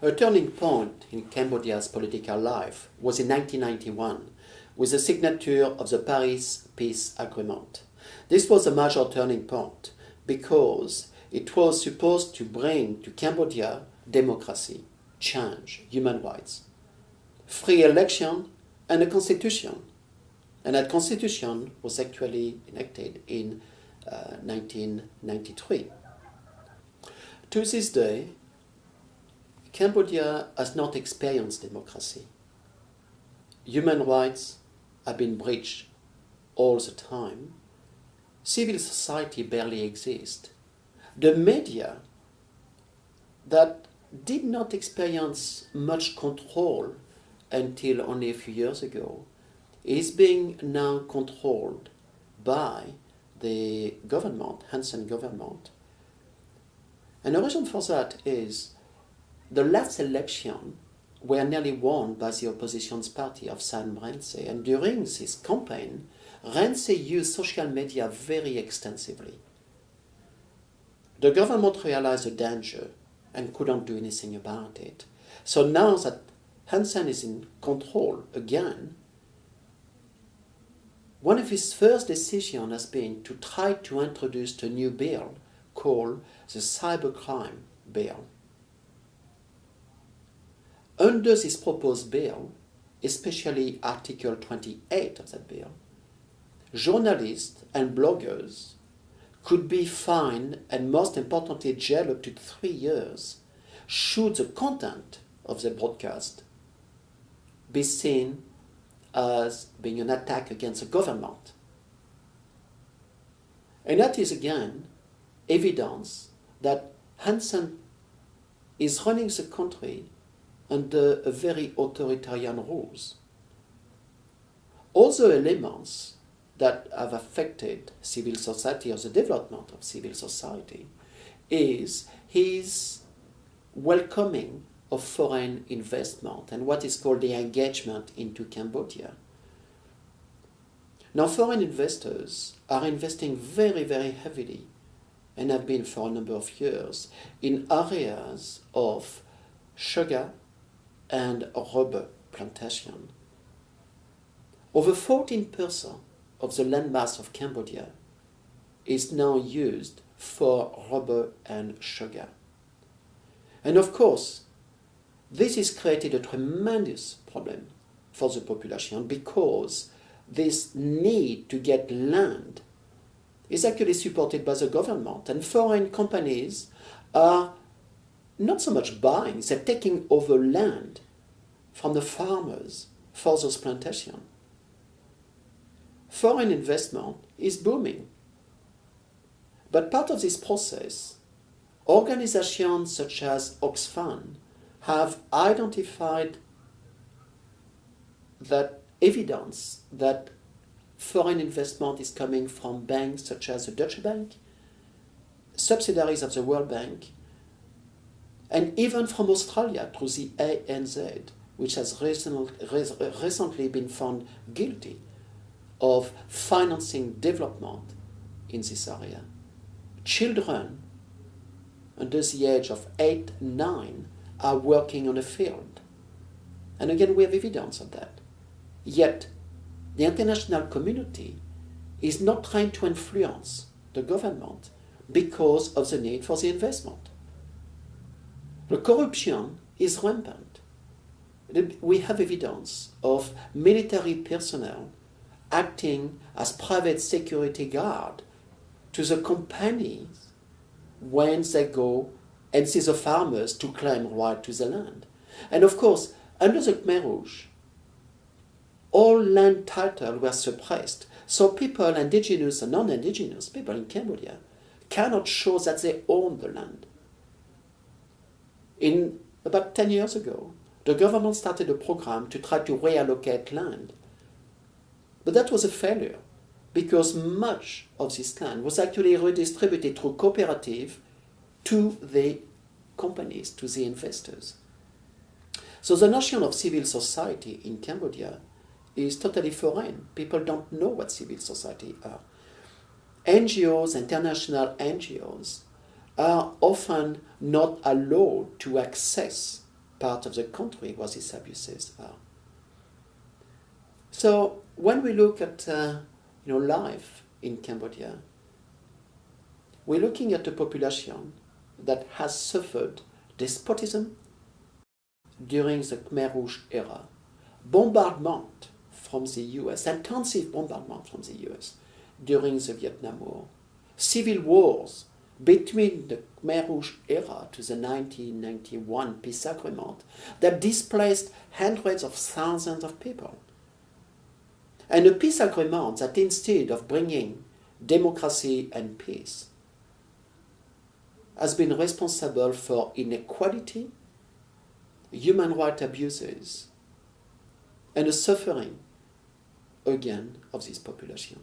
A turning point in Cambodia's political life was in 1991 with the signature of the Paris Peace Agreement. This was a major turning point because it was supposed to bring to Cambodia democracy, change, human rights, free election, and a constitution. And that constitution was actually enacted in 1993. To this day, Cambodia has not experienced democracy. Human rights have been breached all the time. Civil society barely exists. The media that did not experience much control until only a few years ago is being now controlled by the government, Hun Sen government. And the reason for that is the last election were nearly won by the opposition's party of Sam Rainsy, and during this campaign, Rainsy used social media very extensively. The government realized the danger and couldn't do anything about it. So now that Hun Sen is in control again, one of his first decisions has been to try to introduce a new bill called the Cybercrime Bill. Under this proposed bill, especially Article 28 of that bill, journalists and bloggers could be fined and, most importantly, jailed up to 3 years should the content of the broadcast be seen as being an attack against the government. And that is, again, evidence that Hun Sen is running the country under a very authoritarian rules. Also elements that have affected civil society or the development of civil society is his welcoming of foreign investment and what is called the engagement into Cambodia. Now, foreign investors are investing very, very heavily and have been for a number of years in areas of sugar and rubber plantation. Over 14% of the landmass of Cambodia is now used for rubber and sugar. And of course, this has created a tremendous problem for the population because this need to get land is actually supported by the government, and foreign companies are not so much buying, they're taking over land from the farmers for those plantations. Foreign investment is booming. But part of this process, organizations such as Oxfam have identified that evidence that foreign investment is coming from banks such as the Dutch Bank, subsidiaries of the World Bank, and even from Australia through the ANZ, which has recently been found guilty of financing development in this area. Children under the age of 8, 9 are working on a field. And again, we have evidence of that. Yet, the international community is not trying to influence the government because of the need for the investment. The corruption is rampant. We have evidence of military personnel acting as private security guard to the companies when they go and see the farmers to claim right to the land. And of course, under the Khmer Rouge, all land titles were suppressed. So people, indigenous and non-indigenous people in Cambodia, cannot show that they own the land. In about 10 years ago, the government started a program to try to reallocate land. But that was a failure because much of this land was actually redistributed through cooperative to the companies, to the investors. So the notion of civil society in Cambodia is totally foreign. People don't know what civil society are. NGOs, international NGOs, are often not allowed to access part of the country where these abuses are. So when we look at life in Cambodia, we're looking at a population that has suffered despotism during the Khmer Rouge era, bombardment from the US, intensive bombardment from the US during the Vietnam War, civil wars between the Khmer Rouge era to the 1991 peace agreement that displaced hundreds of thousands of people. And a peace agreement that instead of bringing democracy and peace has been responsible for inequality, human rights abuses, and the suffering, again, of this population.